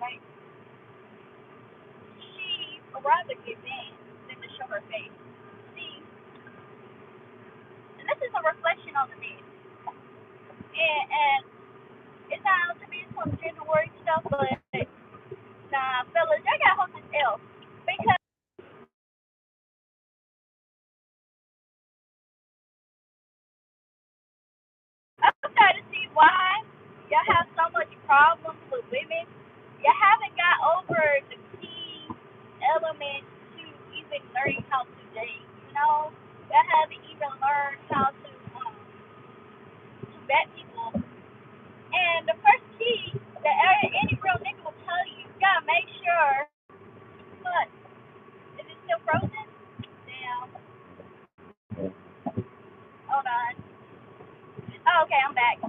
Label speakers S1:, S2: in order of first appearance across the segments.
S1: right? She would rather get banned than to show her face. See, and this is a reflection on the men. And it sounds to me some gender word stuff, but nah, fellas, y'all gotta hold this L. Because I'm trying to see why y'all have so much problems with women. You haven't got over the key elements to even learning how to date. You know, you haven't even learned how to vet people. And the first key that any real nigga will tell you, you gotta make sure. But is it still frozen? Damn. Hold on. Oh, okay, I'm back.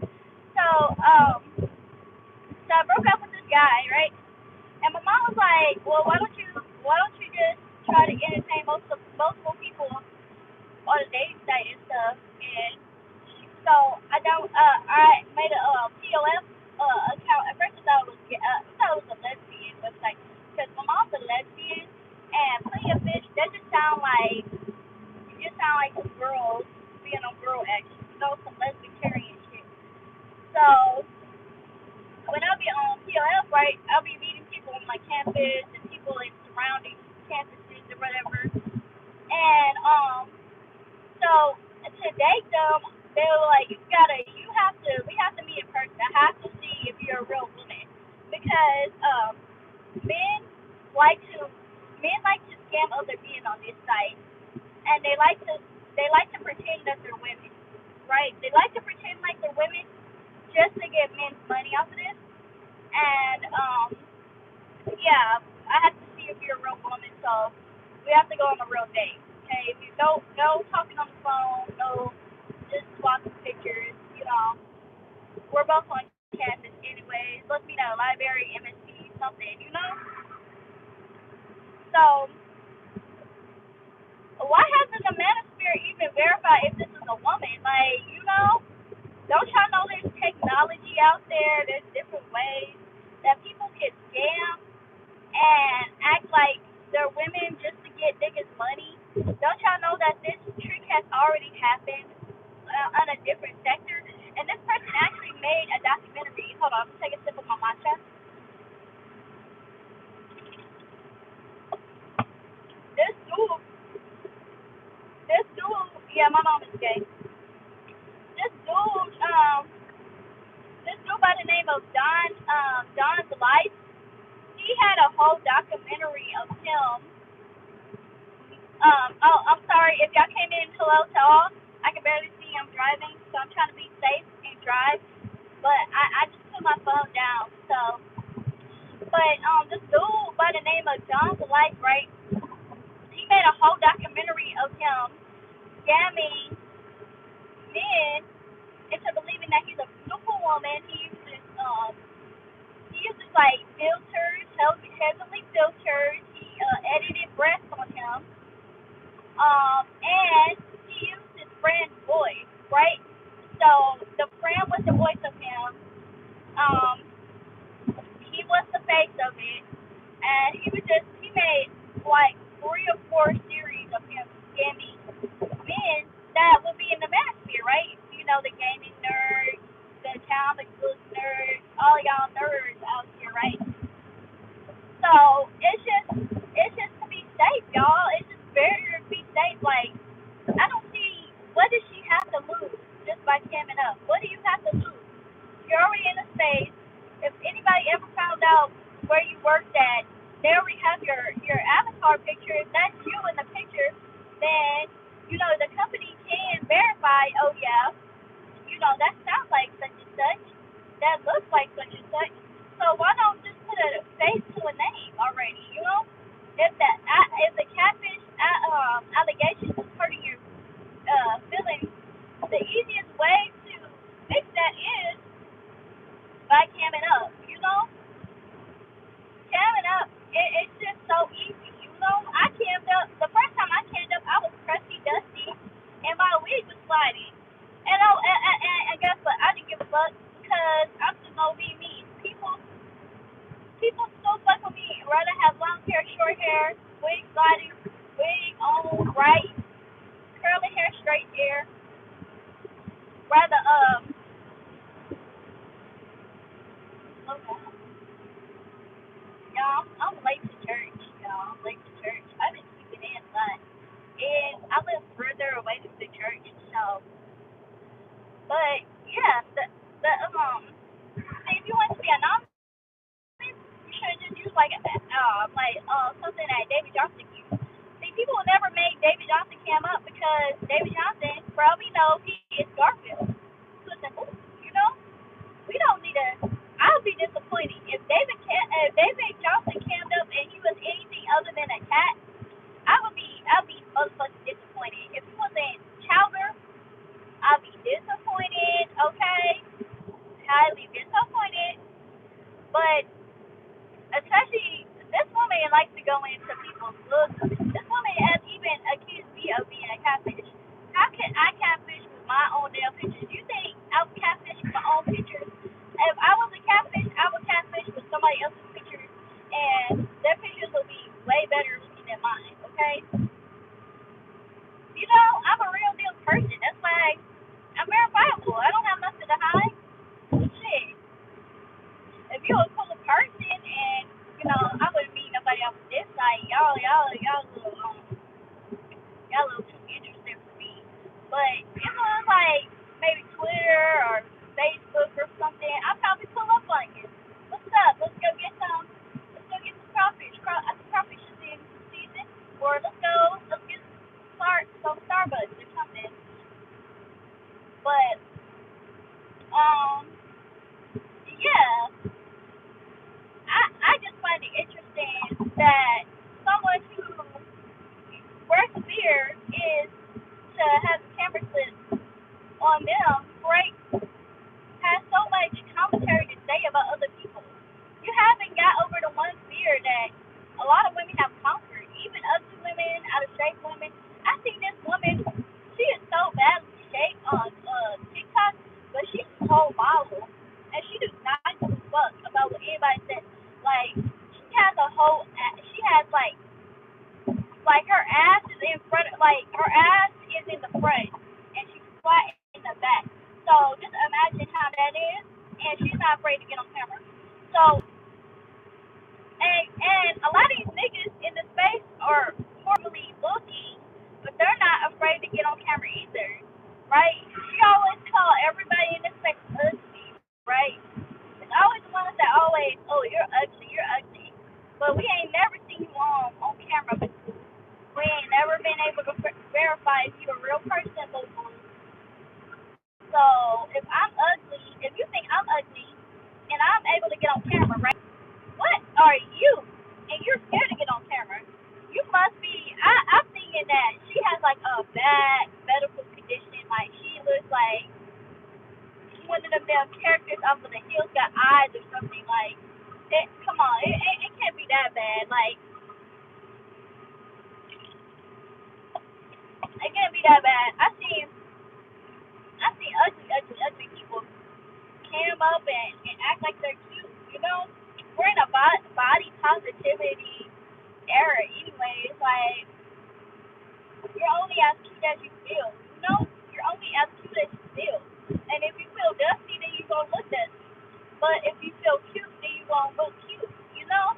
S1: So, so I broke up with this guy, right? And my mom was like, "Well, why don't you just try to entertain multiple people on a dating site and stuff?" And so I made a POF account. At first, I thought it was a lesbian website because my mom's a lesbian, and plenty of fish. That just sound like some girls being on girl action, some lesbian shit. So when I'll be on PLF, right, I'll be meeting people on my campus and people in surrounding campuses or whatever. And so to date them, they were like, we have to meet in person. I have to see if you're a real woman because men like to men like to scam other men on this site, and they like to pretend that they're women, right? They like to pretend like they're women just to get men's money off of this. And yeah, I have to see if you're a real woman, so we have to go on a real date. Okay, if you don't, no talking on the phone, no just swapping pictures. We're both on campus anyways. Let's meet at a library, MSC, something. So why hasn't the manosphere even verified if this is a woman? Don't y'all know there's technology out there? There's different ways that people can scam and act like they're women just to get niggas money. Don't y'all know that this trick has already happened on a different sector? And this person actually made a documentary. Hold on, I'm gonna take a sip of my matcha. This dude, yeah, my mom is gay. This dude, this dude by the name of Don's Life, he had a whole documentary of him. Oh, I'm sorry if y'all came in. Hello to all. I can barely see. I'm driving, so I'm trying to be safe and drive. But I just put my phone down. So, but this dude by the name of John's Life, right? He made a whole documentary of him scamming men into believing that he's a beautiful woman. He uses like filters, heavily filters. He edited breasts on him. And he used his friend's voice, right? So the friend was the voice of him. Um, he was the face of it, and he made like 3 or 4 series of him scamming men that would be in the manosphere, right? The gaming nerds, the comic book nerds, all y'all nerds out here, right? So it's just to be safe, y'all. It's just better to be safe. Like, I don't see what does she have to lose just by scamming up. What do you have to lose? You're already in a space. If anybody ever found out where you worked at, they already have your avatar picture. If that's you in the picture, then the company can verify. Oh yeah, that sounds like such and such. That looks like such and such. So why don't just put a face to a name already? If the catfish allegations is hurting your feelings, the easiest way to fix that is by camming up. Camming up, it's just so easy. I cammed up. The first time I cammed up, I was crusty, dusty, and my wig was sliding. And guess what? I didn't give a fuck because I'm just gonna be me. People still David Johnson came up because David Johnson, for all we know, he is Garfield. Listen, you know, we don't need to. I would be disappointed if David Johnson came up and he was anything other than a cat. I'd be motherfucking disappointed. If he wasn't Chowder, I'd be disappointed. Okay, highly disappointed. But especially this woman likes to go into people's looks. This woman has even accused me of being a catfish. How can I catfish with my own damn pictures? You think I would catfish with my own pictures? If I was a catfish, I would catfish with somebody else's pictures, and their pictures would be way better looking than mine. Okay? You know, I'm a real deal person. That's why I'm verifiable. I don't have nothing to hide. Shit. If you a cool person and I wouldn't meet nobody off this side, y'all a little too interesting for me. But if it was like maybe Twitter or Facebook or something, I'd probably pull up on you. What's up? Let's go get some crawfish. I think crawfish is in season. Or let's get some Starbucks or something. But yeah, I just find it interesting that someone who works beer is to have the camera clip on them, right? Has so much commentary to say about other people. You haven't got over the one fear that a lot of women have conquered, even ugly women, out of shape women. I think this woman, she is so badly shaped on TikTok, but she's a whole model, and she does not give a fuck about what anybody says. Like, she has like her ass is in front, like her ass is in the front, and she's flat in the back. So just imagine how that is, and she's not afraid to get on camera. So, and a lot of these niggas in the space are formally looking, but they're not afraid to get on camera either, right? She always call everybody in this space ugly, right? It's always the ones that always, oh, you're ugly. But we ain't never seen you on camera before. We ain't never been able to verify if you a real person, boo. So if you think I'm ugly, and I'm able to get on camera, right? What are you? And you're scared to get on camera. You must be. I'm thinking that she has like a bad medical condition. Like she looks like one of them damn characters off of the hills got eyes or something. Like, come on, it can't be that bad. Like, it can't be that bad. I see ugly people cam up and act like they're cute. You know, we're in a body positivity era anyway. It's like you're only as cute as you feel. You know, you're only as cute as you feel. And if you feel dusty, then you gonna look dusty. But if you feel cute, then you gonna look cute. You know,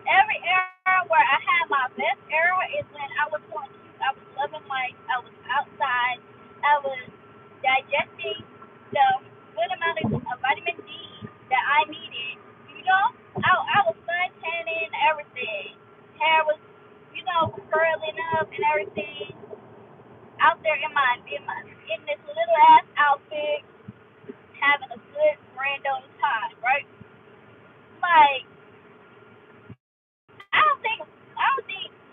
S1: every era where I had my best era is when I was feeling cute. I was loving life. I was outside. I was digesting the good amount of vitamin D that I needed. You know, I was sun tanning, everything. Hair was, curling up and everything. Out there in this little ass outfit, having a good grand old time, right? Like, I don't think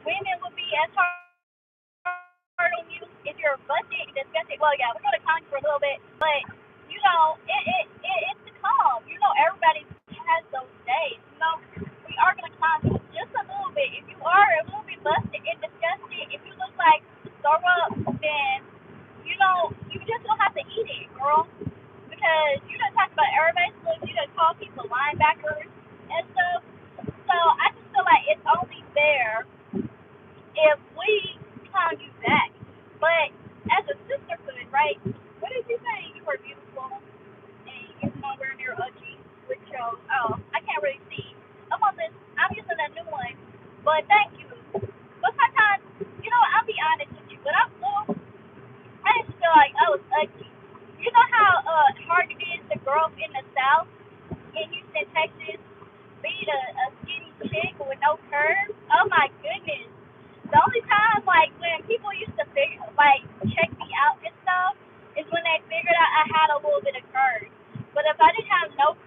S1: women would be as hard on you if you're busted, disgusted. Well, yeah, we're gonna con you for a little bit, but it's the calm. You know, everybody has those days. You know, we are gonna con you just a little bit. If you are a little bit busted and disgusted, if you look like throw up, then you just don't have to eat it, girl. Because you done talk about everybody's looks, you done call people linebackers and stuff. So I just feel like it's only fair if we clown you back. But as a sisterhood, right? What did you say? You were beautiful and you're nowhere near ugly with your I can't really see. I'm using a new one. But thank you. But sometimes, I'll be honest with you, but I just feel like I was ugly. You know how hard it is to grow up in the South, in Houston, Texas, being a skinny chick with no curves? Oh my goodness. The only time, like, when people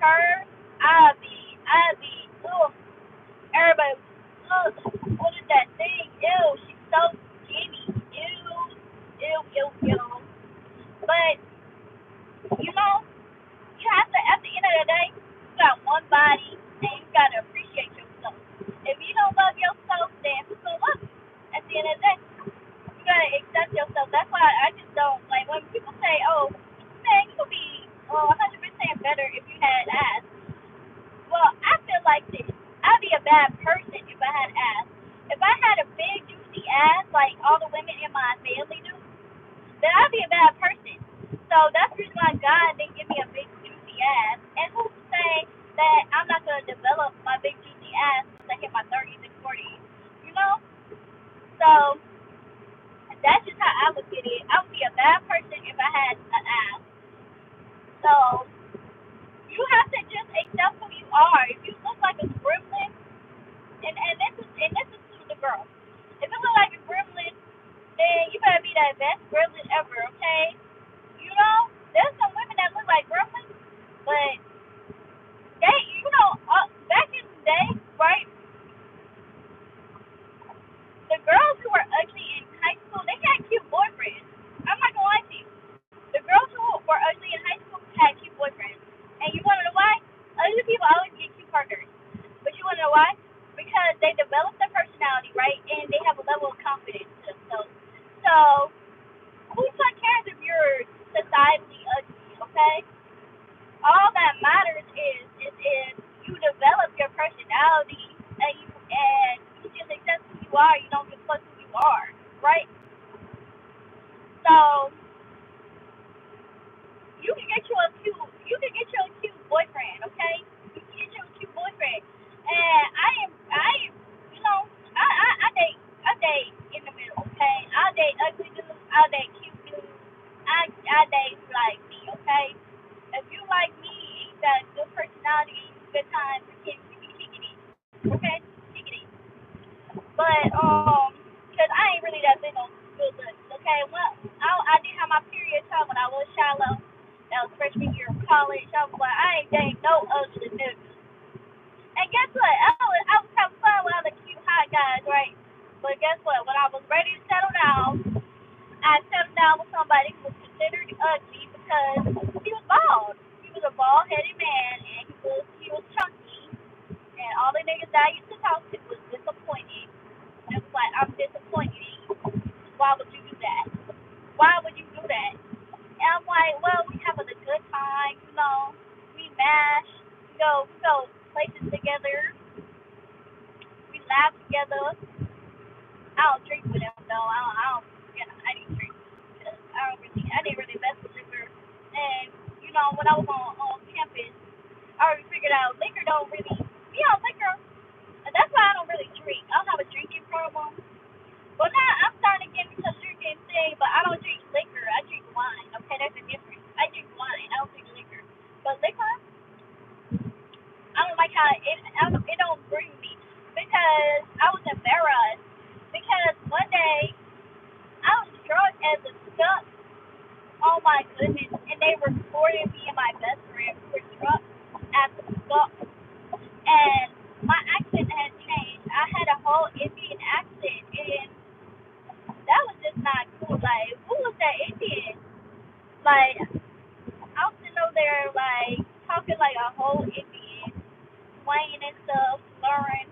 S1: her, I be, ugh, everybody, ugh, what is that thing? Ew, she's so skinny. Ew. But, you know, you have to, at the end of the day, you got one body and you got to appreciate yourself. If you don't love yourself, then who's going to love you? At the end of the day, you got to accept yourself. That's why I just don't, like, when people say, oh, man, you could be 100% better if you had ass. Well, I feel like this. I'd be a bad person if I had ass. If I had a big, juicy ass, like all the women in my family do, then I'd be a bad person. So that's the reason why God didn't give me a big, juicy ass. And who's to say that I'm not going to develop my big, juicy ass once I hit my 30s and 40s? You know? So that's just how I look at it. I would be a bad person if I had an ass. So you have to just accept who you are. If you look like a gremlin, and this is to the girl. If you look like a gremlin, then you better be that best gremlin ever, okay? You know, there's some women that look like gremlins, but they, back in the day, right? The girls who were ugly in high school, they had cute boyfriends. I'm not gonna lie to you. The girls who were ugly in high school had cute boyfriends, and you wanna know why? Ugly people always get cute partners, but you wanna know why? Because they develop their personality, right, and they have a level of confidence to themselves. So who cares if you're societally ugly, okay? All that matters is if you develop your personality and you just accept who you are, you don't give a fuck who you are, right? So you can get you a cute boyfriend, okay? You can get you a cute boyfriend. And I am I date in the middle, okay? I date ugly dudes, I date cute dudes, I date who like me, okay? If you like me and you got a good personality and good time, we can kick it in. Okay? Kick it in. But cause I ain't really that big on good looks, okay? Well I did have my period time when I was shallow. That was freshman year of college. I was like, I ain't dating no ugly niggas. And guess what? I was having fun with other cute hot guys, right? But guess what? When I was ready to settle down, I settled down with somebody who was considered ugly because he was bald. He was a bald headed man and he was chunky and all the niggas that I used to talk to was disappointed. And it was like, I'm disappointed in you. Why would you do that? Why would you do that? And I'm like, well, we having a good time, we mash, we go places together, we laugh together. I don't drink with him though. I didn't drink. I didn't really mess with liquor. And when I was on campus, I already figured out liquor don't really, liquor. And that's why I don't really drink. I don't have a drinking problem. Well, now I'm starting to get into the drinking thing, but I don't drink liquor. I drink wine. Okay, there's a difference. I drink wine. I don't drink liquor. But liquor, I don't like how it don't bring me because I was embarrassed because one day I was drunk as a skunk. Oh my goodness! And they recorded me and my best friend. We were drunk as a skunk, and my accent had changed. I had a whole Indian accent, and that was just not cool. Like, who was that Indian? Like, I was sitting over there, like, talking like a whole Indian, swaying and stuff, slurring.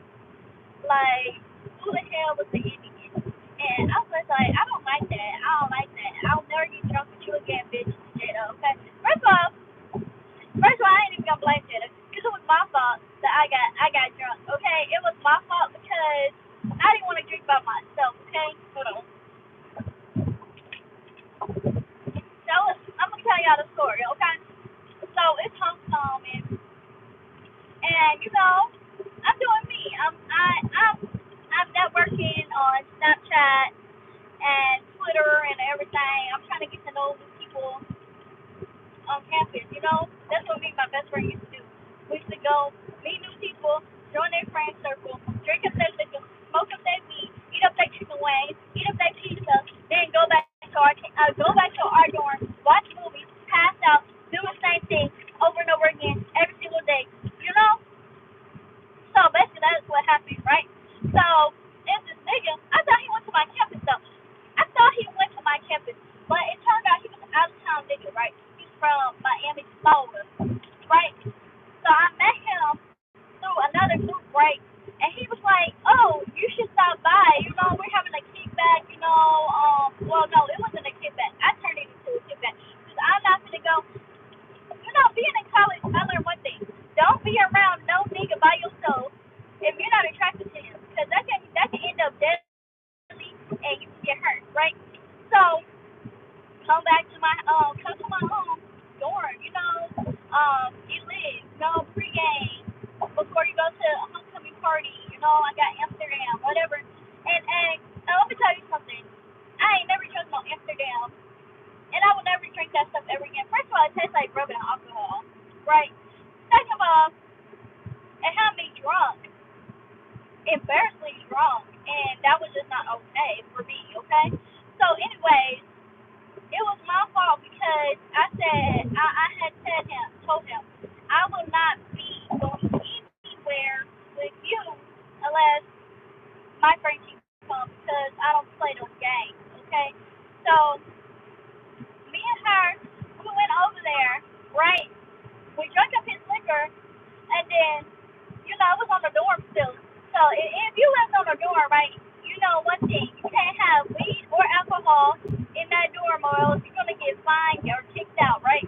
S1: Like, who the hell was the Indian? And I was just like, I don't like that. I don't like that. I'll never get drunk with you again, bitch. Jada, okay? First of all, I ain't even gonna blame Jada, because it was my fault that I got drunk, okay? It was my fault because I didn't want to drink by myself, okay? Hold on. So I'm gonna tell y'all the story, okay? So it's homecoming, and I'm doing me. I'm networking on Snapchat and Twitter and everything. I'm trying to get to know new people on campus. That's what me and my best friend used to do. We used to go meet new people, join their friend circle, drink up their liquor, smoke up their weed, eat up their chicken wings, eat up their pizza, then go back to our dorm, watch movies, pass out, do the same thing over and over again every single right? So come to my dorm, you live, pregame before you go to a homecoming party, I got Amsterdam, whatever. And let me tell you something. I ain't never drunk no Amsterdam, and I will never drink that stuff ever again. First of all, it tastes like rubbing alcohol, right? Second of all, it had me drunk, embarrassingly drunk, and that was just not okay for me, okay? So, anyways, it was my fault because I had told him, I will not be going anywhere with you unless my friend keeps come because I don't play those games, okay? So me and her, we went over there, right? We drank up his liquor, and then, it was on the dorm still. So if you lived on the dorm, right, one thing, you can't have weed or alcohol in that dorm or else you're going to get fined or kicked out, right?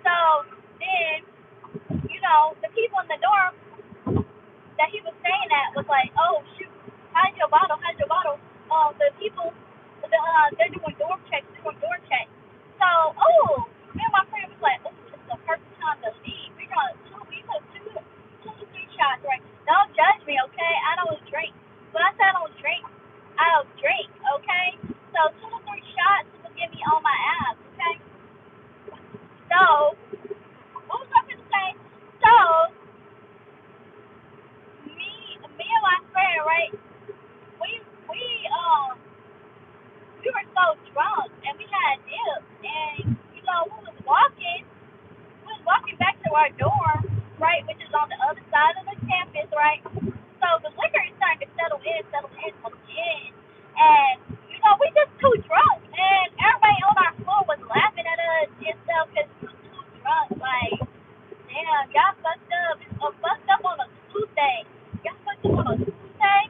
S1: So then, the people in the dorm that he was staying at was like, oh, shoot, how's your bottle? How's your bottle? The people, they're doing dorm checks. So, me and my friend was like, oh, this is the perfect time to leave. We took two to three shots, right? Don't judge me, okay? I don't drink. When I say I don't drink, I don't drink, okay? So, two to three shots will get me on my ass, okay? So, what was I going to say? So, me and my friend, right? We we um we were so drunk and we had dip and we was walking back to our dorm, right, which is on the other side of the campus, right? So the liquor is starting to settle in, and we just too drunk and everybody on our floor was laughing at us and stuff because we was too drunk, like damn, y'all fucked up. It's fucked up on a Tuesday. Y'all fucked up on a Tuesday?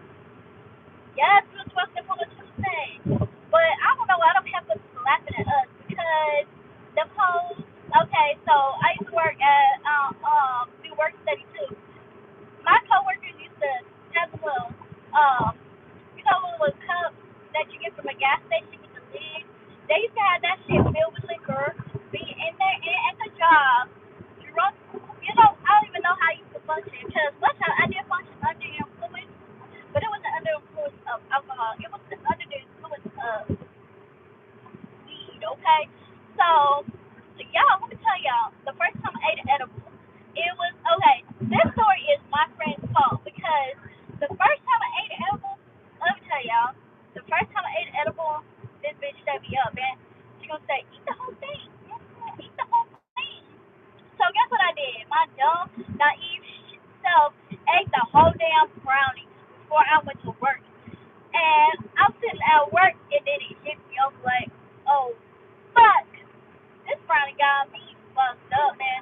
S1: Yes, we was fucked up on a Tuesday. But I don't know why them heifers was laughing at us because the hoes. Okay, so I used to work at do work study too. My coworkers used to have a little little cup that you get from a gas station with the lid. They used to have that shit filled with liquor, be in there and at the job, drunk. I don't even know how you could function because one time I did function under the influence, but it wasn't under the influence of alcohol. It was under the influence of weed, okay? So y'all, let me tell y'all, the first time I ate an edible, it was, okay, this story is my friend's fault because the first time I ate an edible, let me tell y'all, the first time I ate an edible, this bitch set me up, man. She gonna say, eat the whole thing. Eat the whole thing. So guess what I did? My dumb, naive self ate the whole damn brownie before I went to work. And I'm sitting at work and then it hit me. I was like, oh, fuck. This brownie got me fucked up, man.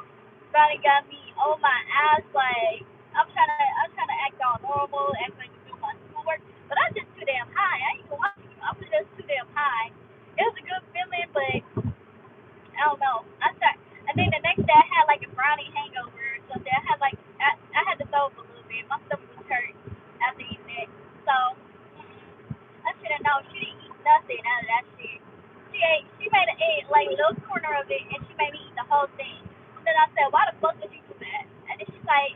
S1: Brownie got me on my ass. Like, I'm trying to act all normal, act like I'm doing my schoolwork. But I'm just too damn high. I ain't gonna lie to you. I was just too damn high. It was a good feeling, but I don't know. And then the next day I had like a brownie hangover or something. I had to throw up a little bit. My stomach was hurt after eating it. So I should have known. She didn't eat nothing out of that shit. She made an egg, like a little corner of it, and she made me eat the whole thing. Then I said, why the fuck did you do that? And then she's like,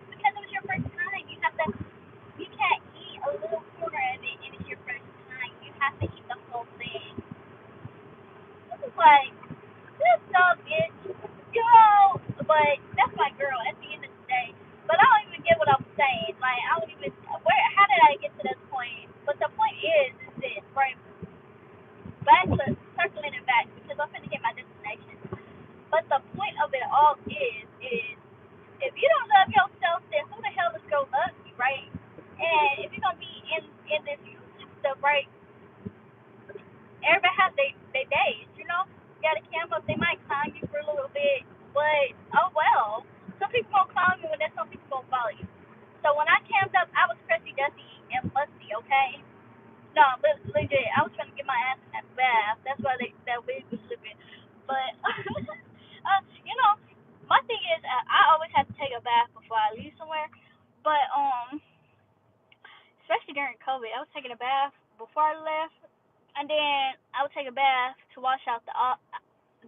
S1: because it was your first time. You can't eat a little corner of it, and it's your first time. You have to eat the whole thing. This is like, this dumb bitch, but that's my girl at the end of the day. But I don't even get what I'm saying. Like, I don't even, how did I get to this point? But the point is this, right? Back to circling it back because I'm finna get my destination. But the point of it all is if you don't love yourself, then who the hell is gonna love you, right? And if you're gonna be in this YouTube stuff, right? Everybody has they days, You gotta camp up. They might clown you for a little bit, but oh well. Some people gonna clown you, and then some people gonna follow you. So when I camped up, I was crusty, dusty, and musty. Okay. No, legit. I was trying to get my ass in that bath. That's why that wig was slipping. But my thing is, I always have to take a bath before I leave somewhere. But especially during COVID, I was taking a bath before I left. and then I would take a bath to wash out the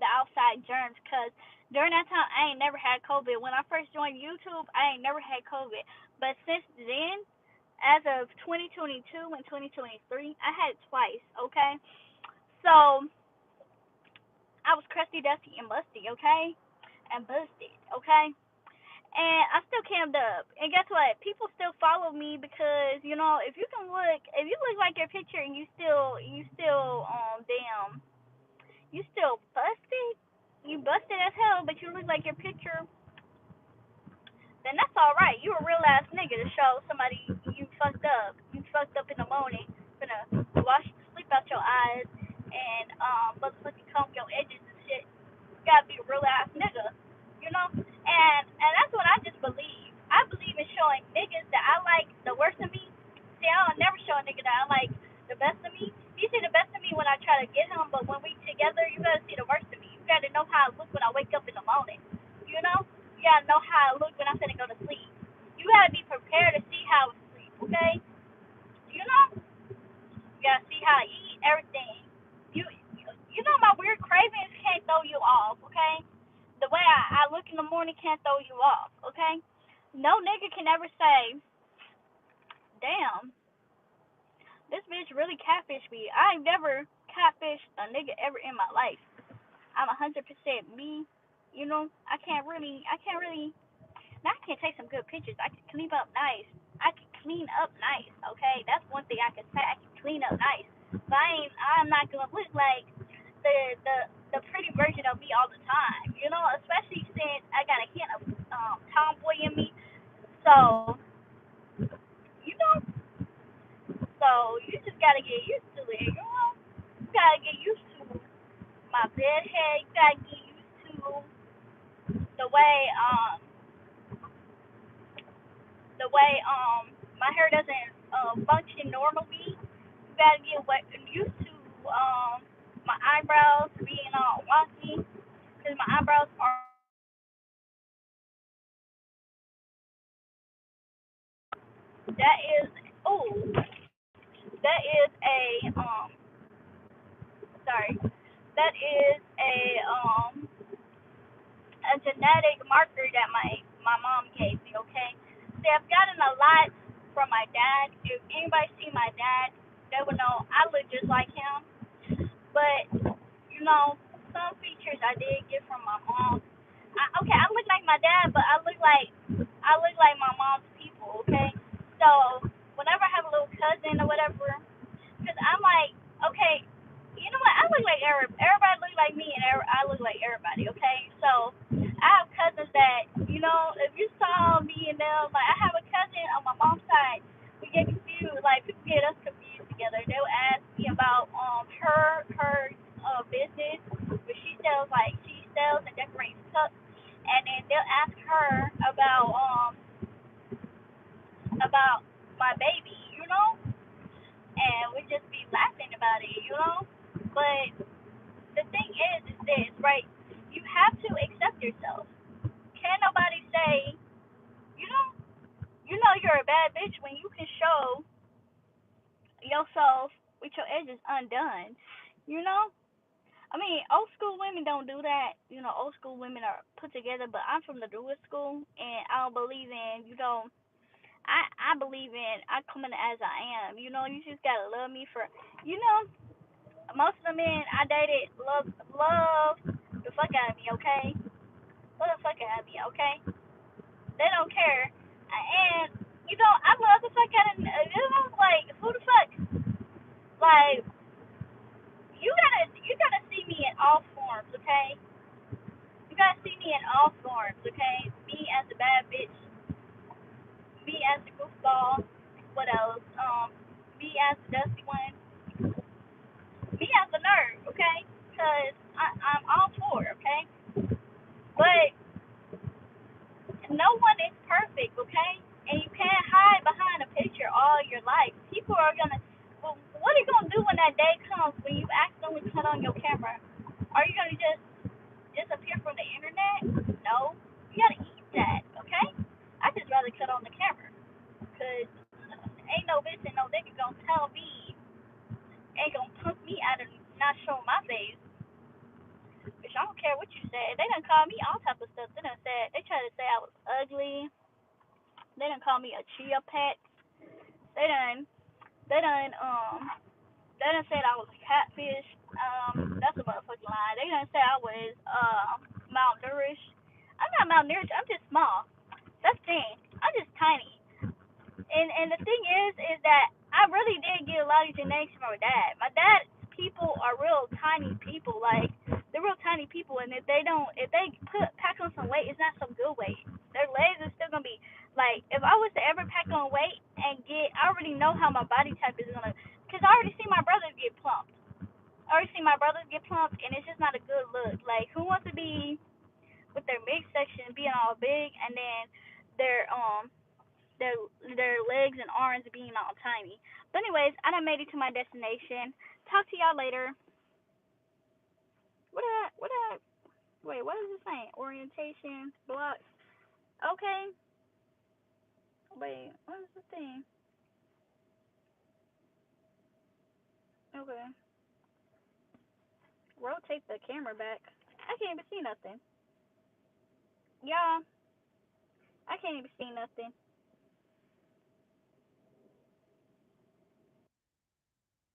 S1: outside germs. Cause during that time I ain't never had COVID. When I first joined YouTube, I ain't never had COVID. But since then, as of 2022 and 2023, I had it twice. Okay, so I was crusty, dusty, and musty. Okay, and busted. Okay. And I still cammed up. And guess what? People still follow me because, if you can look, if you look like your picture and you still damn, you still busted. You busted as hell, but you look like your picture. Then that's all right. You a real ass nigga to show somebody you fucked up. You fucked up in the morning, gonna wash the sleep out your eyes and motherfucking comb your edges and shit. You gotta be a real ass nigga, you know. And that's what I just believe. I believe in showing niggas that I like the worst of me. See, I don't never show a nigga that I like the best of me. You see the best of me when I try to get him, but when we together, you gotta see the worst of me. You gotta know how I look when I wake up in the morning, you know. You gotta know how I look when I'm finna go to sleep. You gotta be prepared to see how I sleep, okay? You know, you gotta see how I eat, everything. You know my weird cravings can't throw you off, okay? The way I look in the morning can't throw you off, okay? No nigga can ever say, damn, this bitch really catfished me. I ain't never catfished a nigga ever in my life. I'm 100% me. You know, I can't really. Now I can take some good pictures. I can clean up nice. I can clean up nice. Okay, that's one thing I can say. I can clean up nice. But I'm not gonna look like the the the pretty version of me all the time. You know, especially since I got a hint of tomboy in me. So you know, so you just gotta get used to it. You know, you gotta get used to my bed head. You gotta get used to the way my hair doesn't function normally. You gotta get used to my eyebrows being all wonky because my eyebrows are that is oh that is sorry that is a genetic marker that my mom gave me. Okay, see I've gotten a lot from my dad. If anybody see my dad, they would know I look just like him. But some features I did get from my mom. Okay, I look like my dad, but I look like my mom's people. Okay, so whenever I have a little cousin or whatever, because I'm like, okay, you know what? I look like everybody look like me, and I look like everybody. Okay, so I have cousins that if you saw me and them, like I have a cousin on my mom's side. We get confused. Like people get us confused together. They'll ask me about her business, but she sells and decorates cups, and then they'll ask her about my baby, and we just be laughing about it. But the thing is this, right? You have to accept yourself. Can't nobody say, you know, you're a bad bitch when you can show yourself with your edges undone. You know? I mean, old school women don't do that. Old school women are put together, but I'm from the newest school, and I don't believe in, I believe in I come in as I am. You just gotta love me for, you know, most of the men I dated love the fuck out of me, okay? Love the fuck out of me, okay? They don't care. And, I love the fuck out of, like, who the fuck? Like, you gotta see me in all forms, okay? You gotta see me in all forms, okay? Me as a bad bitch, me as a goofball, what else? Me as the dusty one, me as a nerd, okay? Cause I'm all for it, okay? But no one is perfect, okay? And you can't hide behind a picture all your life. People are gonna. Well, what are you gonna do when that day comes when you accidentally cut on your camera? Are you gonna just disappear from the internet? No, you gotta eat that, okay? I just rather cut on the camera, cause ain't no bitch and no nigga gonna tell me, ain't gonna punk me not show my face. Bitch, I don't care what you said. They done called me all type of stuff. They tried to say I was ugly. They done called me a chia pet. They done, they done, they done said I was a catfish. That's a motherfucking lie. They done said I was, malnourished. I'm not malnourished. I'm just small. That's the thing. I'm just tiny. And the thing is that I really did get a lot of genetics from my dad. My dad's people are real tiny people, like they're real tiny people, and if they pack on some weight, it's not some good weight. Their legs are still gonna be like if I was to ever pack on weight and I already know how my body type is gonna, cause I already see my brothers get plumped. I already see my brothers get plumped, and it's just not a good look. Like who wants to be with their midsection being all big and then their their their legs and arms being all tiny. But anyways, I done made it to my destination. Talk to y'all later. What I wait, what is it saying? Orientation block. Okay. Wait, what is the thing? Okay. Rotate the camera back. I can't even see nothing. Y'all, I can't even see nothing.